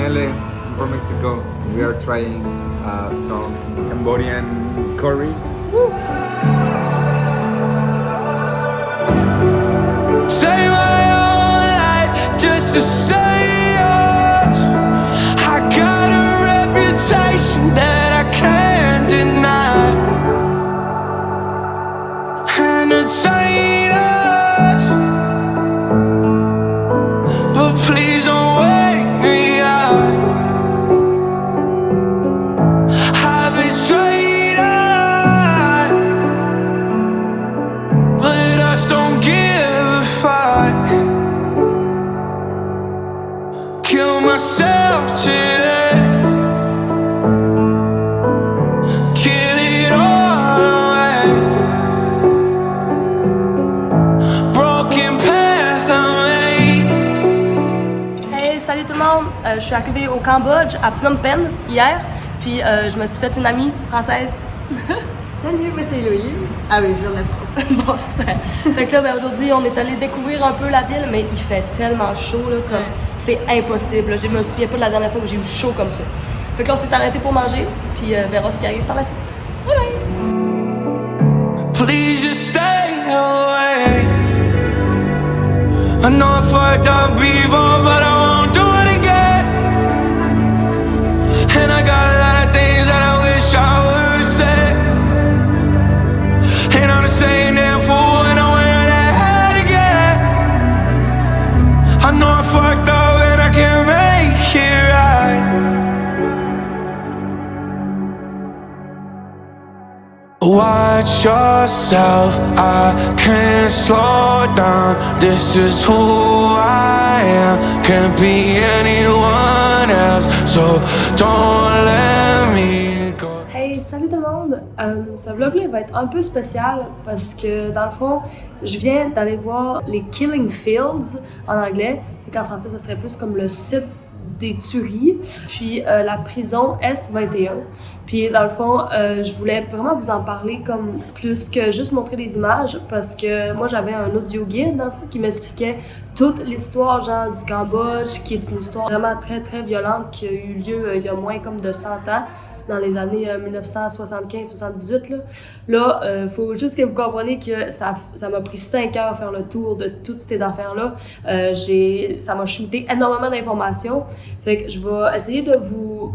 Daniele from Mexico. We are trying some Cambodian curry. Woo! Take my own life just to say yours. I got a reputation that I can't deny. Entertain us, but please don't wake me up. I betrayed us, but us don't give a fuck. Kill myself today. Kill it all away. Broken path I made. Hey, salut tout le monde! Je suis arrivée au Cambodge, à Phnom Penh, hier, puis je me suis fait une amie française. Salut, moi c'est Héloïse. Ah oui, je viens de la France. Bon, super! Fait que là, ben, aujourd'hui, on est allé découvrir un peu la ville, mais il fait tellement chaud, là, comme c'est impossible. Je me souviens pas de la dernière fois où j'ai eu chaud comme ça. Fait que là, on s'est arrêté pour manger, puis verra ce qui arrive par la suite. Bye bye! Please just stay away. I know I fucked up before, but I won't do it again. And I got a lot of things that I wish I would've said. And I'm the same damn fool when I wear that hat again. I know I fucked up and I can't make it right. Watch yourself, I can't slow down. This is who I am, can't be anyone else. So don't let me go. Hey, salut tout le monde! Ce vlog-là va être un peu spécial parce que dans le fond, je viens d'aller voir les Killing Fields en anglais. Fait qu'en français, ça serait plus comme le site des tueries, puis la prison S21. Puis dans le fond, je voulais vraiment vous en parler comme plus que juste montrer des images parce que moi j'avais un audio guide dans le fond qui m'expliquait toute l'histoire genre du Cambodge, qui est une histoire vraiment très très violente qui a eu lieu il y a moins comme de 100 ans. Dans les années 1975-78. Là, faut juste que vous compreniez que ça m'a pris 5 heures à faire le tour de toutes ces affaires-là. Ça m'a shooté énormément d'informations. Fait que je vais essayer de vous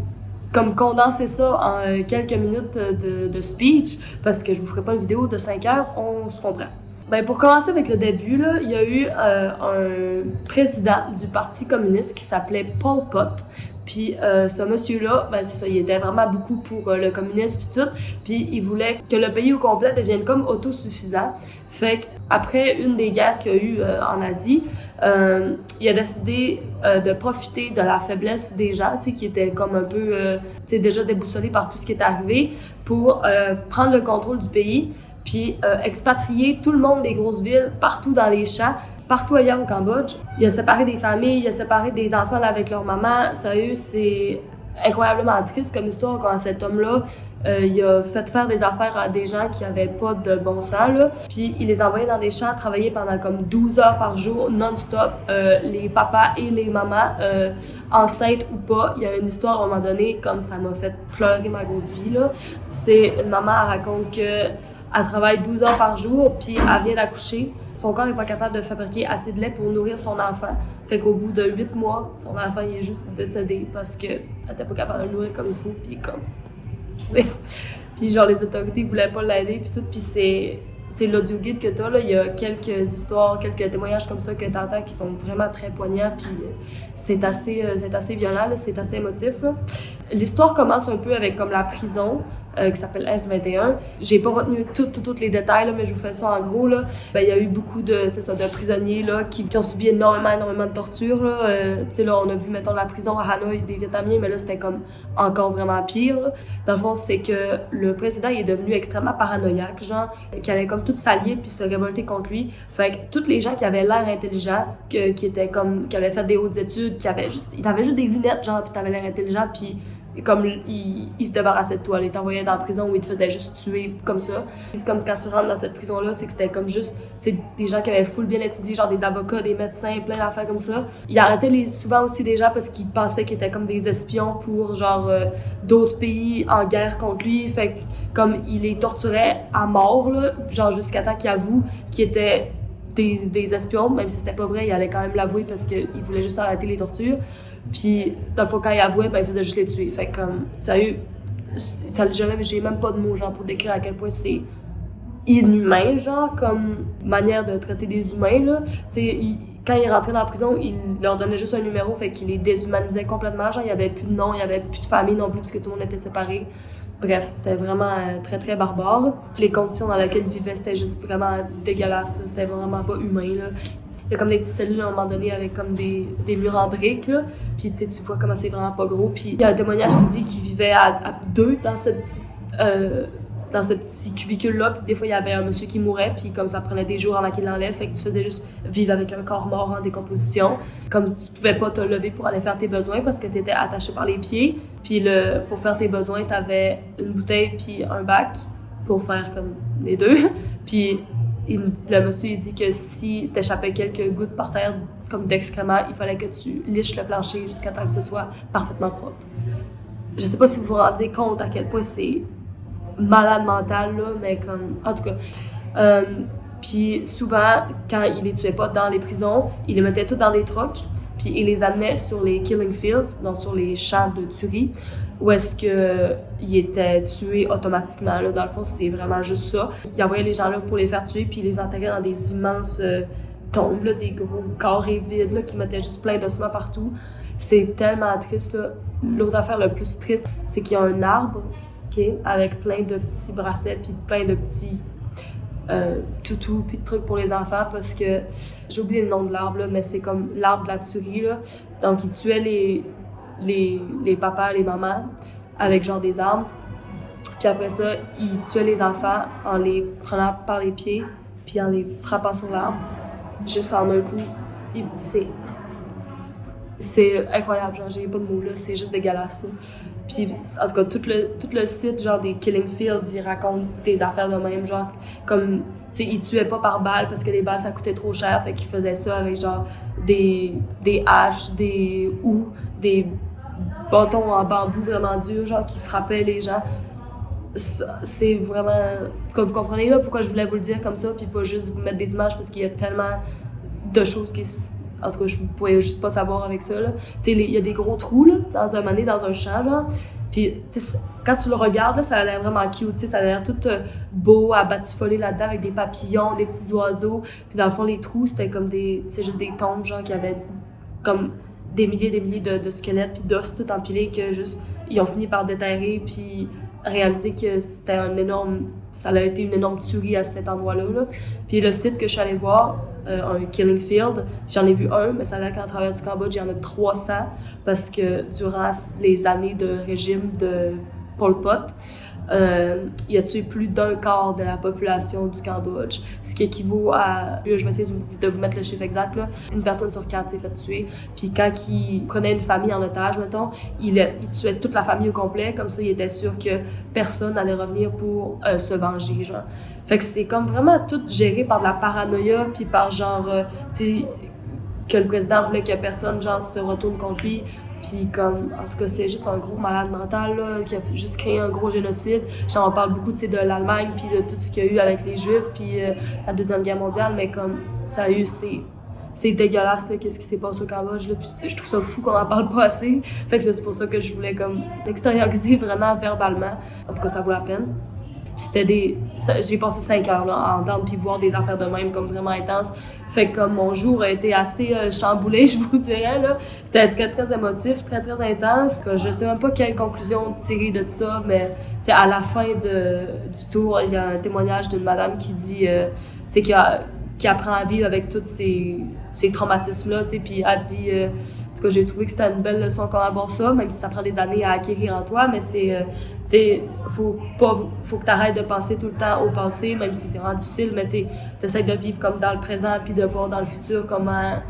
comme condenser ça en quelques minutes de speech, parce que je vous ferai pas une vidéo de 5 heures, on se comprend. Ben, pour commencer avec le début, là, il y a eu un président du Parti communiste qui s'appelait Pol Pot. Puis ce monsieur-là, ben c'est ça, il était vraiment beaucoup pour le communisme puis tout. Puis il voulait que le pays au complet devienne comme autosuffisant. Fait qu'après une des guerres qu'il y a eu en Asie, il a décidé de profiter de la faiblesse des gens, tu sais, qui étaient comme un peu, tu sais, déjà déboussolés par tout ce qui est arrivé, pour prendre le contrôle du pays, puis expatrier tout le monde des grosses villes partout dans les champs. Partout ailleurs au Cambodge. Il a séparé des familles, il a séparé des enfants là, avec leur maman. Sérieux, c'est incroyablement triste comme histoire quand cet homme-là, il a fait faire des affaires à des gens qui avaient pas de bon sens, là. Puis il les envoyait dans des champs travailler pendant comme 12 heures par jour, non-stop. Les papas et les mamans, enceintes ou pas. Il y a une histoire à un moment donné, comme ça m'a fait pleurer ma grosse vie, là. C'est une maman, elle raconte que elle travaille 12 heures par jour, puis elle vient d'accoucher. Son corps n'est pas capable de fabriquer assez de lait pour nourrir son enfant. Fait qu'au bout de 8 mois, son enfant il est juste décédé parce qu'elle n'était pas capable de le nourrir comme il faut. Puis comme, puis genre les autorités voulaient pas l'aider puis tout. Puis c'est l'audio guide que t'as là, il y a quelques histoires, quelques témoignages comme ça que t'entends qui sont vraiment très poignants. Puis c'est assez violent, là, c'est assez émotif, là. L'histoire commence un peu avec comme la prison. Qui s'appelle S21. J'ai pas retenu tous les détails, là, mais je vous fais ça en gros. Là. Ben, il y a eu beaucoup de prisonniers là, qui ont subi énormément de torture. Là. Là, on a vu, mettons, la prison à Hanoï des Vietnamiens, mais là, c'était comme encore vraiment pire. Là. Dans le fond, c'est que le président il est devenu extrêmement paranoïaque, genre, qui allait comme tout s'allier puis se révolter contre lui. Fait que tous les gens qui avaient l'air intelligents, qui avaient fait des hautes études, ils avaient juste des lunettes, genre, puis t'avais l'air intelligent, puis comme il se débarrassait de toi, il t'envoyait dans la prison où il te faisait juste tuer comme ça. C'est comme quand tu rentres dans cette prison-là, c'est que c'était comme juste, c'est des gens qui avaient full bien étudié, genre des avocats, des médecins, plein d'affaires comme ça. Il arrêtait souvent aussi des gens parce qu'ils pensaient qu'ils étaient comme des espions pour genre d'autres pays en guerre contre lui. Fait que comme il les torturait à mort, là, genre jusqu'à temps qu'ils avouent qu'ils étaient des espions, même si c'était pas vrai, il allait quand même l'avouer parce qu'il voulait juste arrêter les tortures. Puis, dans le fond, quand il avouait, ben, il faisait juste les tuer. Fait que, comme, sérieux, j'ai même pas de mots, genre, pour décrire à quel point c'est inhumain, genre, comme manière de traiter des humains, là. Tu sais, quand il rentrait dans la prison, il leur donnait juste un numéro, fait qu'il les déshumanisait complètement. Genre, il y avait plus de nom, il y avait plus de famille non plus, parce que tout le monde était séparé. Bref, c'était vraiment très, très barbare. Les conditions dans lesquelles ils vivaient, c'était juste vraiment dégueulasse, là. C'était vraiment pas humain, là. Il y a comme des petites cellules à un moment donné avec comme des murs en briques, là. Puis tu sais, tu vois comment c'est vraiment pas gros. Puis il y a un témoignage qui dit qu'ils vivaient à deux dans ce petit cubicule-là. Puis des fois, il y avait un monsieur qui mourait, puis comme ça prenait des jours avant qu'il l'enlève. Fait que tu faisais juste vivre avec un corps mort en décomposition. Comme tu pouvais pas te lever pour aller faire tes besoins parce que tu étais attaché par les pieds. Puis pour faire tes besoins, tu avais une bouteille puis un bac pour faire comme les deux. Puis le monsieur il dit que si t'échappais quelques gouttes par terre comme d'excréments, il fallait que tu liches le plancher jusqu'à temps que ce soit parfaitement propre. Je sais pas si vous vous rendez compte à quel point c'est malade mental, là, mais comme... En tout cas. Puis souvent, quand il les tuait pas dans les prisons, il les mettait tous dans des trucks, puis il les amenait sur les killing fields, donc sur les champs de tuerie, où est-ce qu'ils étaient tués automatiquement. Là. Dans le fond, c'est vraiment juste ça. Il envoyait les gens là pour les faire tuer, puis il les enterrait dans des immenses tombes, là, des gros carrés vides là, qui mettaient juste plein d'ossements partout. C'est tellement triste. Là. L'autre affaire le plus triste, c'est qu'il y a un arbre avec plein de petits bracelets, puis plein de petits toutous, puis de trucs pour les enfants, parce que j'ai oublié le nom de l'arbre, là, mais c'est comme l'arbre de la tuerie. Là. Donc, il tuait les papas, les mamans, avec genre des armes. Puis après ça, il tuait les enfants en les prenant par les pieds, puis en les frappant sur l'arbre, juste en un coup. C'est incroyable, genre j'ai pas de mots là, c'est juste dégueulasse. Là. Puis en tout cas, tout le site genre des Killing Fields, il raconte des affaires de même, genre comme, tu sais, ils tuaient pas par balles parce que les balles ça coûtait trop cher, fait qu'ils faisaient ça avec genre des haches, des houes, des bâtons en bambou vraiment durs, genre qui frappaient les gens. C'est vraiment... En tout cas, vous comprenez là pourquoi je voulais vous le dire comme ça, puis pas juste vous mettre des images parce qu'il y a tellement de choses qui... En tout cas, je ne pouvais juste pas savoir avec ça, là. Tu sais, il y a des gros trous, là, dans un champ, là. Puis, tu sais, quand tu le regardes, là, ça a l'air vraiment cute, tu sais, ça a l'air tout beau à batifoler là-dedans avec des papillons, des petits oiseaux. Puis dans le fond, les trous, c'était comme c'est juste des tombes, genre, qui avaient comme des milliers de squelettes puis d'os tout empilés que juste, ils ont fini par déterrer puis réaliser que c'était ça a été une énorme tuerie à cet endroit-là. Là. Puis le site que je suis allée voir, un Killing Field, j'en ai vu un, mais ça a l'air qu'en travers du Cambodge, il y en a 300 parce que durant les années de régime de Pol Pot, il a tué plus d'un quart de la population du Cambodge, ce qui équivaut à, je vais essayer de vous mettre le chiffre exact, là, une personne sur 4 s'est fait tuer. Puis quand il prenait une famille en otage, mettons, il tuait toute la famille au complet, comme ça il était sûr que personne n'allait revenir pour se venger, genre. Fait que c'est comme vraiment tout géré par de la paranoïa, puis par genre, tu sais, que le président voulait que personne, genre, se retourne contre lui. Puis comme, en tout cas, c'est juste un gros malade mental, là, qui a juste créé un gros génocide. Genre, on parle beaucoup, tu sais, de l'Allemagne, puis de tout ce qu'il y a eu avec les Juifs, puis la Deuxième Guerre mondiale, mais comme, sérieux, c'est dégueulasse, là, qu'est-ce qui s'est passé au Cambodge, là, puis je trouve ça fou qu'on en parle pas assez. Fait que là, c'est pour ça que je voulais, comme, l'extérioriser vraiment verbalement. En tout cas, ça vaut la peine. Puis j'ai passé 5 heures, là, à entendre puis voir des affaires de même, comme vraiment intenses. Fait que comme mon jour a été assez chamboulé, je vous dirais, là. C'était très, très émotif, très, très intense. Je sais même pas quelle conclusion tirer de ça, mais à la fin du tour, il y a un témoignage d'une madame qui dit qui apprend à vivre avec tous ces traumatismes-là, puis elle dit... En tout cas, j'ai trouvé que c'était une belle leçon qu'on va avoir ça, même si ça prend des années à acquérir en toi, mais faut que tu arrêtes de penser tout le temps au passé, même si c'est vraiment difficile, mais tu essaies de vivre comme dans le présent, puis de voir dans le futur comment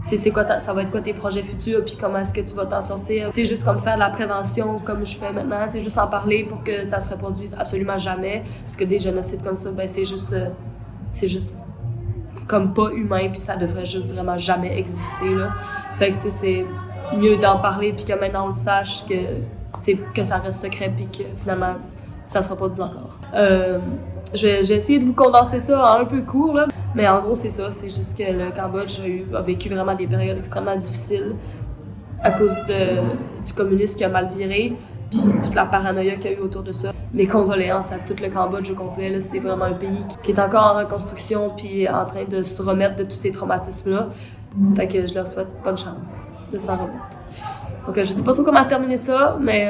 c'est quoi ça va être quoi tes projets futurs, puis comment est-ce que tu vas t'en sortir. C'est juste comme faire de la prévention comme je fais maintenant, c'est juste en parler pour que ça se reproduise absolument jamais, parce que des génocides comme ça, ben c'est juste comme pas humain, puis ça devrait juste vraiment jamais exister, là. Fait que, tu sais, c'est mieux d'en parler, puis que maintenant on le sache, que ça reste secret, puis que finalement, ça se reproduise encore. J'ai essayé de vous condenser ça en un peu court, là, mais en gros, c'est ça. C'est juste que le Cambodge a vécu vraiment des périodes extrêmement difficiles à cause du communisme qui a mal viré, puis toute la paranoïa qu'il y a eu autour de ça. Mes condoléances à tout le Cambodge au complet, là, c'est vraiment un pays qui est encore en reconstruction puis en train de se remettre de tous ces traumatismes-là. Fait que je leur souhaite bonne chance de s'en remettre. Donc je sais pas trop comment terminer ça, mais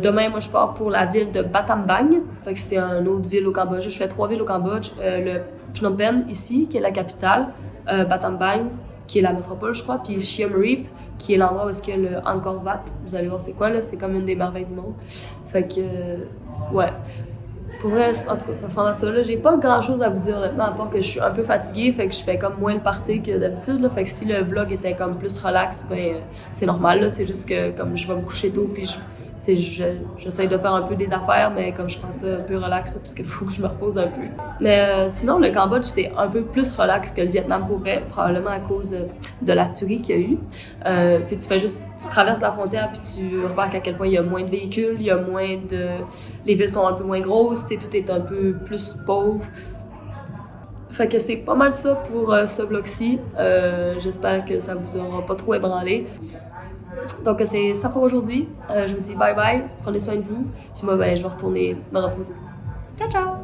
demain, moi, je pars pour la ville de Battambang. Fait que c'est une autre ville au Cambodge. Je fais 3 villes au Cambodge. Le Phnom Penh, ici, qui est la capitale. Battambang, qui est la métropole, je crois. Puis Siem Reap, qui est l'endroit où il y a le Angkor Wat. Vous allez voir c'est quoi, là. C'est comme une des merveilles du monde. Fait que, ouais. Pour vrai, en tout cas, ça ressemble à ça. Là. J'ai pas grand chose à vous dire honnêtement, à part que je suis un peu fatiguée, fait que je fais comme moins le party que d'habitude. Là. Fait que si le vlog était comme plus relax, ben c'est normal. Là. C'est juste que comme je vais me coucher tôt, puis j'essaie de faire un peu des affaires, mais comme je pense ça un peu relax, parce qu'il faut que je me repose un peu. Mais sinon, le Cambodge, c'est un peu plus relax que le Vietnam pour vrai, probablement à cause de la tuerie qu'il y a eu. Tu traverses la frontière puis tu remarques à quel point il y a moins de véhicules, il y a moins de... Les villes sont un peu moins grosses, tout est un peu plus pauvre. Fait que c'est pas mal ça pour ce vlog-ci. J'espère que ça vous aura pas trop ébranlé. Donc c'est ça pour aujourd'hui. Je vous dis bye bye, prenez soin de vous. Puis moi, ben, je vais retourner me reposer. Ciao ciao!